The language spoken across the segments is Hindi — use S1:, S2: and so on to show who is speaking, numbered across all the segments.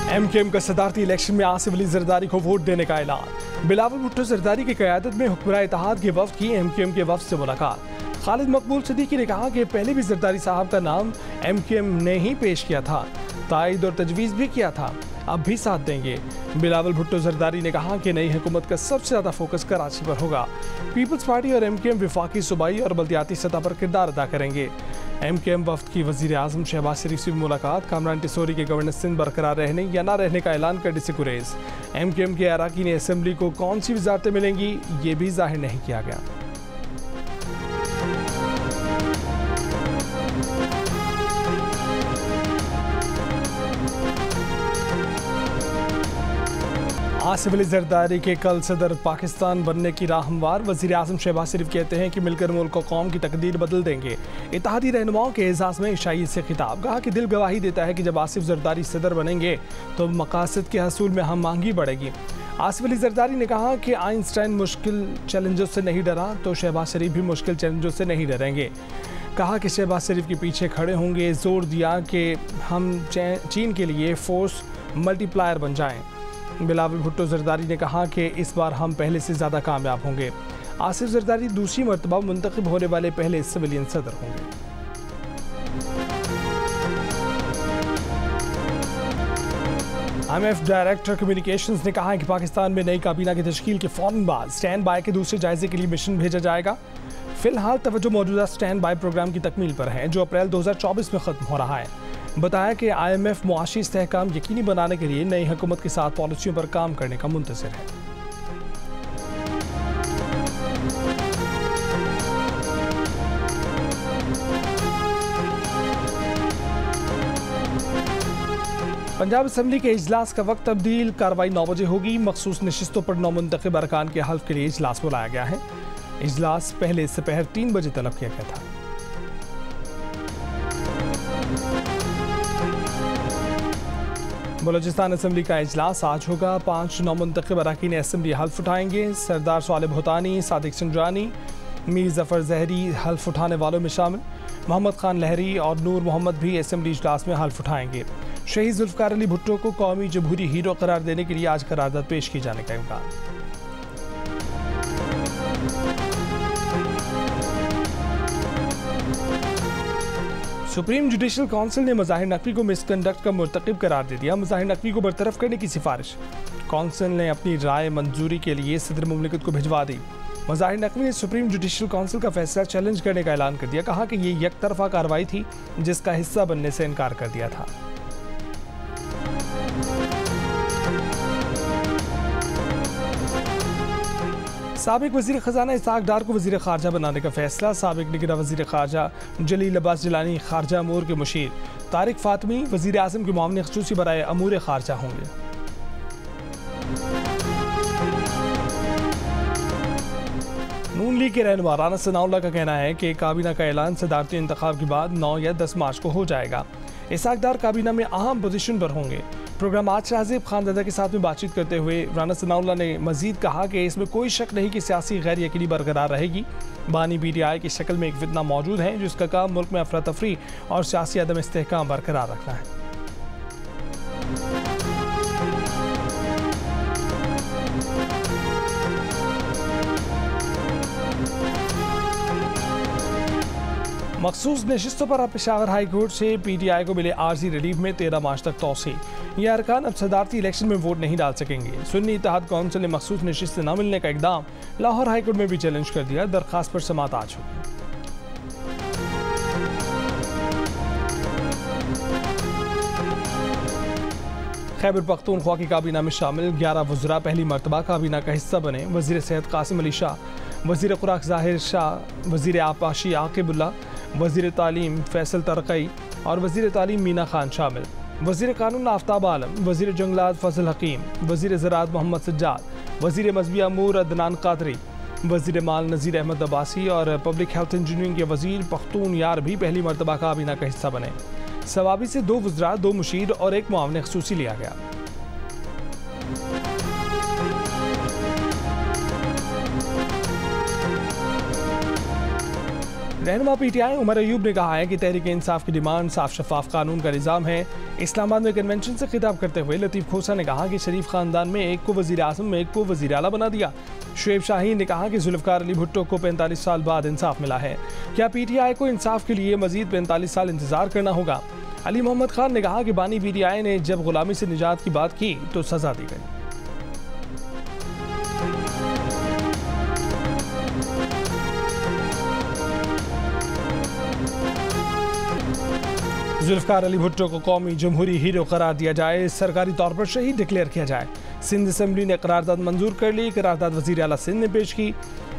S1: एमकेएम का सदारती इलेक्शन में आसिफ अली जरदारी को वोट देने का ऐलान। बिलावल भुट्टो जरदारी की क़यादत में हुक्मरान इत्तेहाद के वफ़द की एमकेएम के वफ़द से मुलाकात। खालिद मकबूल सिद्दीकी ने कहा कि पहले भी जरदारी साहब का नाम एमकेएम ने ही पेश किया था, तायद और तजवीज़ भी किया था, अब भी साथ देंगे। बिलावल भुट्टो जरदारी ने कहा कि नई हुकूमत का सबसे ज़्यादा फोकस कराची पर होगा। पीपल्स पार्टी और एमकेएम वफाकी, सूबाई और बल्दियाती सतह पर किरदार अदा करेंगे। एमकेएम वफ्द की वज़ीर आज़म शहबाज शरीफ से मुलाकात। कामरान टिसोरी के गवर्नर सिंध बरकरार रहने या ना रहने का ऐलान करने से गुरेज। एमकेएम के अराकीन असम्बली को कौन सी वजारतें मिलेंगी, ये भी जाहिर नहीं किया गया। आसिफ अली जरदारी के कल सदर पाकिस्तान बनने की राह हमवार। वज़ीर आज़म शहबाज शरीफ कहते हैं कि मिलकर मुल्क को कौम की तकदीर बदल देंगे। इत्तेहादी रहनुमाओं के एजाज़ में ईसाईयत से खिताब। कहा कि दिल गवाही देता है कि जब आसिफ जरदारी सदर बनेंगे तो मकासद के हसूल में हम मांगी बढ़ेगी। आसिफ अली जरदारी ने कहा कि आइंस्टाइन मुश्किल चैलेंजों से नहीं डरा तो शहबाज शरीफ भी मुश्किल चैलेंजों से नहीं डरेंगे। कहा कि शहबाज शरीफ के पीछे खड़े होंगे। जोर दिया कि हम चीन के लिए फोर्स मल्टीप्लायर बन जाएं। बिलावल भुट्टो जरदारी ने कहा कि इस बार हम पहले से ज़्यादा कामयाब होंगे। आसिफ जरदारी दूसरी मरतबा मुंतखब होने वाले पहले सिविलियन सदर होंगे। IMF डायरेक्टर कम्युनिकेशंस ने कहा है कि पाकिस्तान में नई काबीना की तश्कील के फ़ौरन बाद स्टैंड बाय के दूसरे जायजे के लिए मिशन भेजा जाएगा। फिलहाल तवज्जो मौजूदा स्टैंड बाय प्रोग्राम की तकमील पर है जो अप्रैल 2024 में ख़त्म हो रहा है। बताया कि IMF मुआशी इस्तेहकाम यकीनी बनाने के लिए नई हुकूमत के साथ पॉलिसियों पर काम करने का मुंतज़िर है। पंजाब असम्बली के इजलास का वक्त तब्दील। कार्रवाई 9 बजे होगी। मखसूस नशिस्तों पर नौमुंतखब अरकान के हल्फ के लिए इजलास बुलाया गया है। इजलास पहले दोपहर 3 बजे तलब किया गया था। बलोचिस्तान असम्बली का इजलास आज होगा। 5 नौमुंतखब अरकान असम्बली हल्फ उठाएंगे। सरदार सालिह भूतानी, सादिक संजरानी, मीर जफर जहरी हल्फ उठाने वालों में शामिल। मोहम्मद खान लहरी और नूर मोहम्मद भी असम्बली इजलास में हल्फ उठाएंगे। शहीद जुल्फ़िकार अली भुट्टो को कौमी जमहूरी हीरो करार देने के लिए आज करारदाद पेश किए जाने का इम्कान। सुप्रीम जुडिशल काउंसिल ने मज़ाहिर नकवी को मिसकंडक्ट का मुर्तकिब करार दे दिया। मज़ाहिर नकवी को बरतरफ करने की सिफारिश काउंसिल ने अपनी राय मंजूरी के लिए सदर मुमलिकत को भिजवा दी। मज़ाहिर नकवी ने सुप्रीम जुडिशल काउंसिल का फैसला चैलेंज करने का ऐलान कर दिया। कहा कि ये एक तरफा कार्रवाई थी जिसका हिस्सा बनने से इनकार कर दिया था। साबिक वज़ीर ख़ज़ाना इसहाक़ डार को वज़ीर ख़ारजा बनाने का फैसला। साबिक निगरां वज़ीर ख़ारजा जलील अब्बास जिलानी ख़ारजा अमूर के मुशीर। तारिक फ़ातमी वज़ीर आज़म के मुआविन ख़ुसूसी बराए अमूर ख़ारजा होंगे। नून लीग के रहनुमा राना सनाउल्लाह का कहना है कि काबीना का ऐलान सदारती इंतखाब के बाद 9 या 10 मार्च को हो जाएगा। इसहाक़ डार काबीना में अहम पोजीशन पर होंगे। प्रोग्राम आज राज़िब खानदादा के साथ में बातचीत करते हुए राना सनाउल्लाह ने मजीद कहा कि इसमें कोई शक नहीं कि सियासी गैर यकीनी बरकरार रहेगी। बानी PTI की शक्ल में एक फितना मौजूद है जिसका काम मुल्क में अफरा तफरी और सियासी अदम इस्तेहकाम बरकरार रखना है। मखसूस नशिस्तों पर अब पेशावर हाई कोर्ट से PTI को मिले आर्जी रिलीफ में 13 मार्च तक तोसी। ये अरकान अब सदारती इलेक्शन में वोट नहीं डाल सकेंगे। सुन्नी इत्तेहाद काउंसिल ने मखसूस नशिस्त न मिलने का इकदाम लाहौर हाई कोर्ट में भी चैलेंज कर दिया। दरखास्त पर समाअत आज होगी। खैबर पख्तूनख्वा की काबीना में शामिल 11 वज़रा पहली मरतबा काबीना का हिस्सा बने। वज़ीर सेहत कासिम अली शाह, वज़ीर खुराक ज़ाहिर शाह, वज़ीर आपाशी आकिबुल्ला, वज़ीर तालीम फैसल तरक़ई और वज़ीर तालीम मीना खान शामिल। वज़ीर कानून आफ्ताब आलम, वज़ीर जंगलात फजल हकीम, वज़ीर ज़राअत मोहम्मद सज्जाद, वज़ीर मज़हबी अमूर अदनान कादरी, वज़ीर माल नज़ीर अहमद अब्बासी और पब्लिक हेल्थ इंजीनियरिंग के वज़ीर पख्तून यार भी पहली मरतबा काबीना का हिस्सा बने। सवाबी से 2 वज़रा, 2 मुशीर और 1 मुआविन ख़ुसूसी लिया गया। रहनुमा पीटीआई उमर अयूब ने कहा है कि तहरीक इंसाफ की डिमांड साफ शफाफ कानून का निज़ाम है। इस्लामाबाद में कन्वेंशन से खिताब करते हुए लतीफ़ खोसा ने कहा कि शरीफ खानदान में एक को वज़ीर आज़म, एक को वज़ीर आला बना दिया। शुएब शाहीन ने कहा कि जुल्फ़िकार अली भुट्टो को 45 साल बाद इंसाफ मिला है। क्या पीटीआई को इंसाफ के लिए मजीद 45 साल इंतजार करना होगा? अली मोहम्मद खान ने कहा कि बानी पीटीआई ने जब गुलामी से निजात की बात की तो सजा दी गई। जुल्फ़िकार अली भुट्टो को कौमी जमहूरी हीरो करार दिया जाए, सरकारी तौर पर शहीद डिक्लेयर किया जाए। सिंध असम्बली ने करारदाद मंजूर कर ली। करारदाद वज़ीर आला सिंध ने पेश की।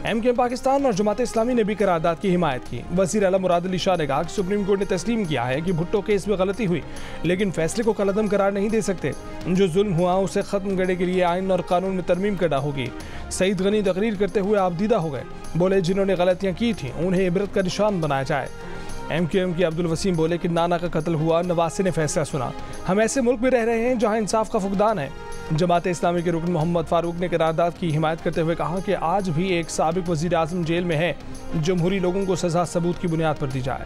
S1: MK पाकिस्तान और जमात इस्लामी ने भी करारदाद की हिमायत की। वज़ीर आला मुराद अली शाह ने कहा कि सुप्रीम कोर्ट ने तस्लीम किया है कि भुट्टो केस में गलती हुई, लेकिन फैसले को कलअदम करार नहीं दे सकते। जो जुल्म हुआ उसे ख़त्म करने के लिए आइन और कानून में तरमीम करना होगी। सईद गनी तकरीर करते हुए आबदीदा हो गए, बोले जिन्होंने गलतियाँ की थी उन्हें इबरत का निशान बनाया जाए। MQM के अब्दुल वसीम बोले कि नाना का कत्ल हुआ, नवासे ने फैसला सुना। हम ऐसे मुल्क में रह रहे हैं जहां इंसाफ का फुकदान है। जमात इस्लामी के रुकन मोहम्मद फारूक ने करारदाद की हिमायत करते हुए कहा कि आज भी एक साबिक वज़ीर आज़म जेल में है। जमहूरी लोगों को सजा सबूत की बुनियाद पर दी जाए।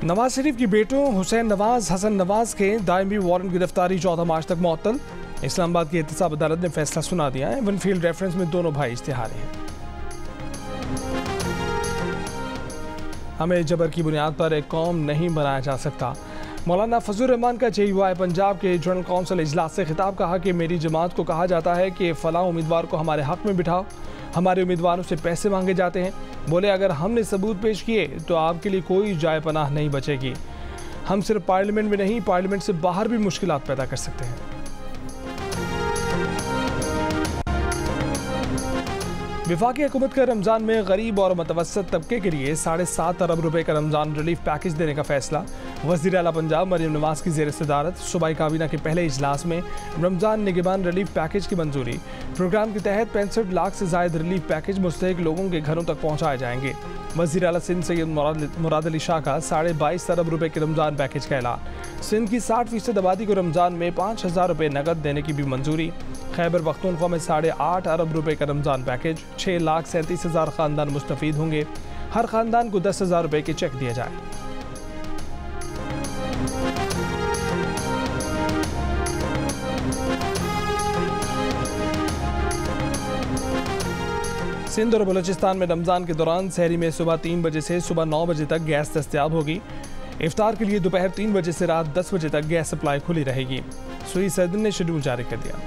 S1: नवाज शरीफ की बेटों हुसैन नवाज, हसन नवाज के दायमी वारंट गिरफ्तारी 14 मार्च तक मुअत्तल। इस्लामाबाद की एहतसाब अदालत ने फैसला सुना दिया है। विनफील्ड रेफरेंस में दोनों भाई इश्तिहारी हैं। हमें जबर की बुनियाद पर एक कौम नहीं बनाया जा सकता। मौलाना फजलुर रहमान का JUI पंजाब के जनरल काउंसिल इजलास से खिताब। कहा कि मेरी जमात को कहा जाता है कि फलां उम्मीदवार को हमारे हक में बिठाओ, हमारे उम्मीदवारों से पैसे मांगे जाते हैं। बोले अगर हमने सबूत पेश किए तो आपके लिए कोई जाए पनाह नहीं बचेगी। हम सिर्फ पार्लियामेंट में नहीं, पार्लियामेंट से बाहर भी मुश्किलात पैदा कर सकते हैं। वफाकी हुकूमत का रमज़ान में गरीब और मतवसत तबके के लिए 7.5 अरब रुपए का रमज़ान रिलीफ पैकेज देने का फैसला। वज़ीर आला पंजाब मरीम नवाज की ज़ेर सदारत सूबाई काबीना के पहले इजलास में रमज़ान निगहबान रिलीफ पैकेज की मंजूरी। प्रोग्राम के तहत 65 लाख से ज़ायद रिलीफ पैकेज मुस्तहिक लोगों के घरों तक पहुँचाए जाएंगे। वज़ीर आला सिंध सैयद मुराद अली शाह का 22.5 अरब रुपए के रमज़ान पैकेज का ऐलान। सिंध की 60% आबादी को रमज़ान में 5,000 रुपये नकद देने की भी मंजूरी। खैबर पख्तूनख्वा में 8.5 अरब रुपए का रमज़ान पैकेज। 6,37,000 ख़ानदान मुस्तफ़ीद होंगे। हर ख़ानदान को 10,000 रुपये के चेक दिए जाए। सिंध और बलूचिस्तान में रमज़ान के दौरान सहरी में सुबह 3 बजे से सुबह 9 बजे तक गैस दस्तयाब होगी। इफ्तार के लिए दोपहर 3 बजे से रात 10 बजे तक गैस सप्लाई खुली रहेगी। सुई सदन ने शेड्यूल जारी कर दिया।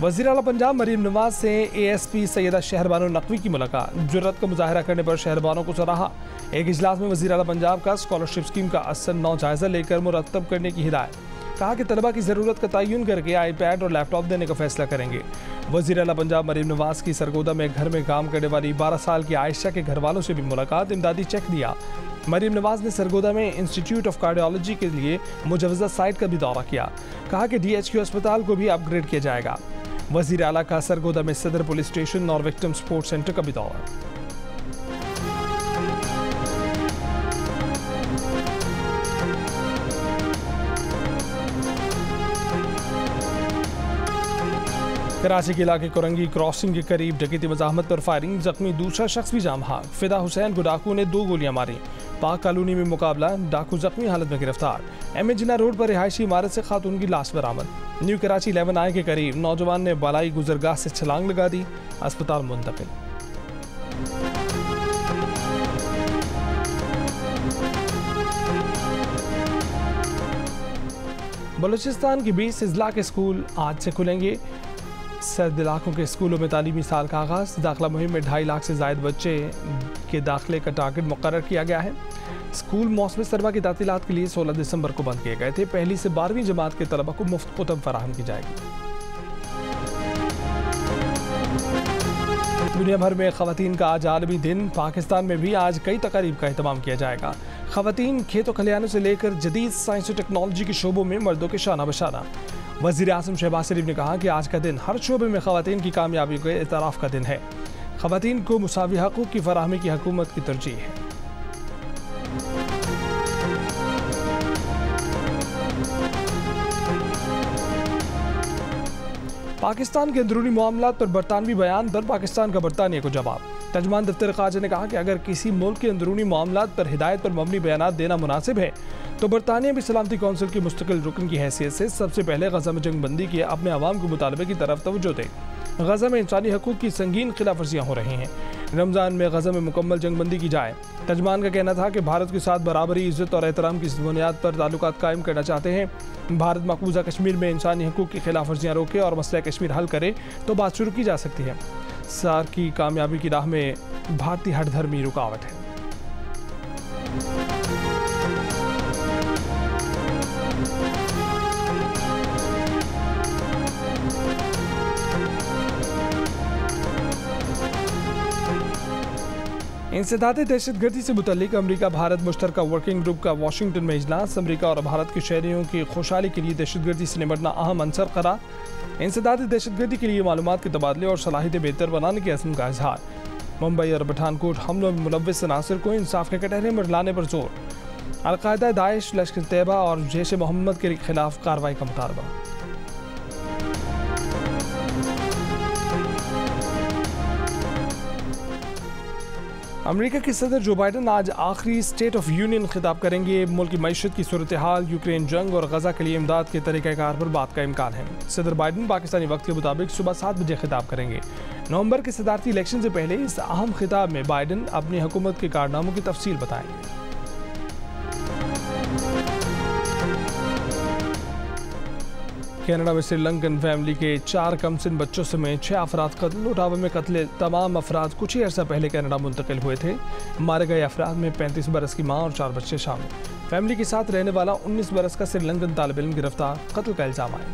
S1: वज़ीर आला पंजाब मरीम नवाज से ASP सैयदा शहरबानो नकवी की मुलाकात। जुर्रत का मुजाहरा करने पर शहरबानो को सराहा। एक इजलास में वज़ीर आला पंजाब का स्कॉलरशिप स्कीम का असर 9 जायज़ा लेकर मुरतब करने की हिदायत। कहा कि तलबा की ज़रूरत का तयन करके iPad और लैपटॉप देने का फैसला करेंगे। वज़ीर आला पंजाब मरीम नवाज की सरगोदा में घर में काम करने वाली 12 साल की आयशा के घर वालों से भी मुलाकात, इमदादी चेक दिया। मरीम नवाज ने सरगोदा में इंस्टीट्यूट ऑफ कार्डियोलॉजी के लिए मुजवज़ा साइट का भी दौरा किया। कहा कि DHQ अस्पताल को भी अपग्रेड किया जाएगा। वज़ीर आला का सरगोदा में सदर पुलिस स्टेशन और विक्टिम सपोर्ट सेंटर का भी दौरा। कराची के इलाके कोरंगी क्रॉसिंग के करीब डकैती मज़ाहमत पर फायरिंग, जख्मी दूसरा शख्स भी जाम भाग। फिदा हुसैन को डाकू ने 2 गोलियां मारी। पाक कॉलोनी में मुकाबला, डाकू जख्मी हालत में गिरफ्तार। MA जिन्ना रोड पर रिहायशी इमारत से खातून की लाश बरामद। न्यू कराची 11 आई के करीब नौजवान ने बालाई गुजरगाह से छलांग लगा दी, अस्पताल मुंतकिल। बलूचिस्तान के 20 अजला के स्कूल आज से खुलेंगे। सर्द इलाकों के स्कूलों में तालीमी साल का आगाज़। दाखिला मुहिम में 2.5 लाख से ज़ायद बच्चे के दाखिले का टारगेट मुकर्रर किया गया है। स्कूल मौसम सरमा की तातीलात के लिए 16 दिसंबर को बंद किए गए थे। पहली से 12वीं जमात के तलबा को मुफ्त कुतुब फराहम की जाएगी। दुनिया भर में ख़वातीन का आज आलमी दिन। पाकिस्तान में भी आज कई तकारीब का एहतमाम किया जाएगा। ख़वातीन खेतों खलिहानों से लेकर जदीद साइंस और टेक्नोलॉजी के शोबों में मर्दों के शाना बशाना। वज़ीर आज़म शहबाज शरीफ ने कहा कि आज का दिन हर शोबे में ख़वातीन की कामयाबी के एतराफ़ का दिन है। ख़वातीन को मुसावी हक़ूक़ की फ़राहमी की हुकूमत की तरजीह है। पाकिस्तान के अंदरूनी मामलात पर बरतानवी बयान पर पाकिस्तान का बरतानिया को जवाब। तर्जुमान दफ्तर ख़ारजा ने कहा कि अगर किसी मुल्क के अंदरूनी मामलात पर हिदायत पर मबनी बयान देना मुनासिब है तो बरतानिया भी सलामती कौंसिल की मुस्तकिल रुकन की हैसियत से सबसे पहले गजा में जंग बंदी के अपने अवाम के मुतालबे की तरफ तवज्जो दे। गजा में इंसानी हकूक़ की संगीन खिलाफ वर्जियाँ हो रही हैं। रमज़ान में गजा में मुकम्मल जंग बंदी की जाए। तर्जुमान का कहना था कि भारत के साथ बराबरी, इज़्ज़त और एहतराम की बुनियाद पर ताल्लुकात कायम करना चाहते हैं। भारत मकबूजा कश्मीर में इंसानी हकूक़ की खिलाफ वर्जियाँ रोके और मसला कश्मीर हल करे तो बात शुरू की जा सकती है। सार्क की कामयाबी की राह में भारतीय हठधर्मी रुकावट है। इंसदाद दहशतगर्दी से मुतल्लिक अमरीका भारत मुश्तरका वर्किंग ग्रुप का वाशिंगटन में इजलास। अमरीका और भारत के शहरियों की खुशहाली के लिए दहशतगर्दी से निपटना अहम अंसर करार। इंसदाद दहशतगर्दी के लिए मालूमात के तबादले और सलाहियतें बेहतर बनाने के अज़्म का इजहार। मुंबई और पठानकोट हमलों में मुलव्विस अनासर को इंसाफ के कटहरे में लाने पर जोर। अलकायदा, दाइश, लश्कर तैयबा और जैश मोहम्मद के खिलाफ कार्रवाई का मुतालबा। अमेरिका के सदर जो बाइडन आज आखिरी स्टेट ऑफ यूनियन खिताब करेंगे। मुल्क की मईशत की सूरत हाल, यूक्रेन जंग और गजा के लिए इमदाद के तरीक़ाकार पर बात का इम्कान है। सदर बाइडन पाकिस्तानी वक्त के मुताबिक सुबह 7 बजे खिताब करेंगे। नवंबर के सदारती इलेक्शन से पहले इस अहम खिताब में बाइडन अपनी हुकूमत के कारनामों की तफसील बताएंगे। कनाडा में श्रीलंकन फैमिली के 4 कमसिन बच्चों समेत 6 अफराद कत्ल। ओटावा में कत्ल तमाम अफराद कुछ ही अर्सा पहले कनाडा मुंतकिल हुए थे। मारे गए अफराद में 35 बरस की मां और 4 बच्चे शामिल। फैमिली के साथ रहने वाला 19 बरस का श्रीलंकन तालिब इल्म गिरफ्तार, कत्ल का इल्जाम आया।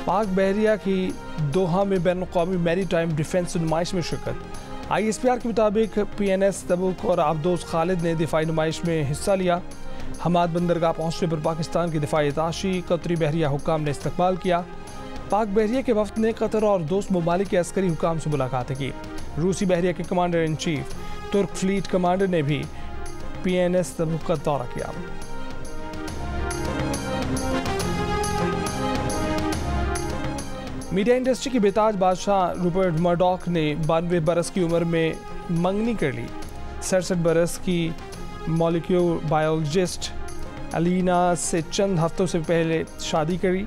S1: पाक बहरिया की दोहा में बैनुल-अक़वामी मैरीटाइम डिफेंस नुमाइश में शिरकत। ISPR के मुताबिक PNS तबुक और अब्दोस खालिद ने दिफाई नुमाइश में हिस्सा लिया। हमाद बंदरगाह पहुंचने पर पाकिस्तान की दिफाई ताशी कतरी बहरिया हुक्काम ने इस्तकबाल किया। पाक बहरिया के वफ्द ने कतर और दोस्त ममालिक के अस्करी हुक्काम से मुलाकातें की। रूसी बहरिया के कमांडर इन चीफ, तुर्क फ्लीट कमांडर ने भी PNS तबुक का दौरा किया। मीडिया इंडस्ट्री के बेताज बादशाह रूपर्ट मर्डॉक ने 92 बरस की उम्र में मंगनी कर ली। 67 बरस की मॉलिक्यूलर बायोलॉजिस्ट अलीना से चंद हफ्तों से पहले शादी करी।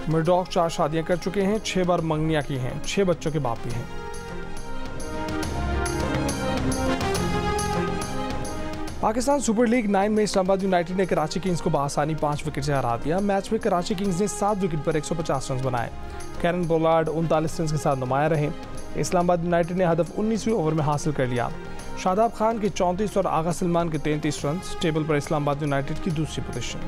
S1: मर्डॉक 4 शादियां कर चुके हैं, 6 बार मंगनियां की हैं, 6 बच्चों के बाप भी हैं। पाकिस्तान सुपर लीग 9 में इस्लामाबाद यूनाइटेड ने कराची किंग्स को बआसानी 5 विकेट से हरा दिया। मैच में कराची किंग्स ने 7 विकेट पर 150 रन बनाए। कैरन पोलार्ड 39 रन के साथ नुमाया रहे। इस्लामाबाद यूनाइटेड ने हदफ 19वें ओवर में हासिल कर लिया। शादाब खान के 34 और आगा सलमान के 33 रन। टेबल पर इस्लामाबाद यूनाइटेड की दूसरी पोजीशन।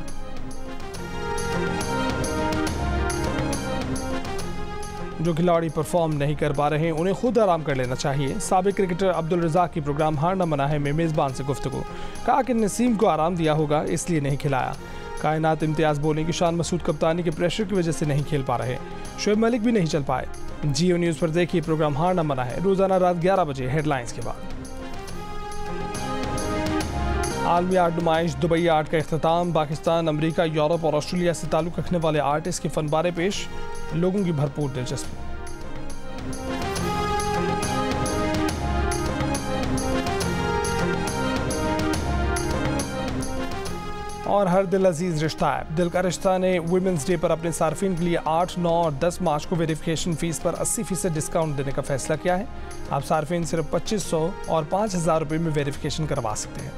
S1: जो खिलाड़ी परफॉर्म नहीं कर पा रहे हैं उन्हें खुद आराम कर लेना चाहिए। साबिक क्रिकेटर अब्दुल रज़ाक की प्रोग्राम हार न मना है में मेज़बान से गुफ्तगू। कहा कि नसीम को आराम दिया होगा इसलिए नहीं खिलाया। कायनात इम्तियाज़ बोले कि शान मसूद कप्तानी के प्रेशर की वजह से नहीं खेल पा रहे। शोएब मलिक भी नहीं चल पाए। जियो न्यूज़ पर देखिए प्रोग्राम हार न मना है रोज़ाना रात 11 बजे हेडलाइंस के बाद। आलमी आर्ट नुमाइश दुबई आर्ट का इख्तिताम। पाकिस्तान, अमेरिका, यूरोप और ऑस्ट्रेलिया से ताल्लुक़ रखने वाले आर्टिस्ट के फनबारे पेश। लोगों की भरपूर दिलचस्पी। और हर दिल अजीज रिश्ता है। दिल का रिश्ता ने वुमेंस डे पर अपने सार्फिन के लिए 8, 9 और 10 मार्च को वेरिफिकेशन फीस पर 80% डिस्काउंट देने का फैसला किया है। आप सार्फिन सिर्फ 2500 और 5000 रुपये में वेरिफिकेशन करवा सकते हैं।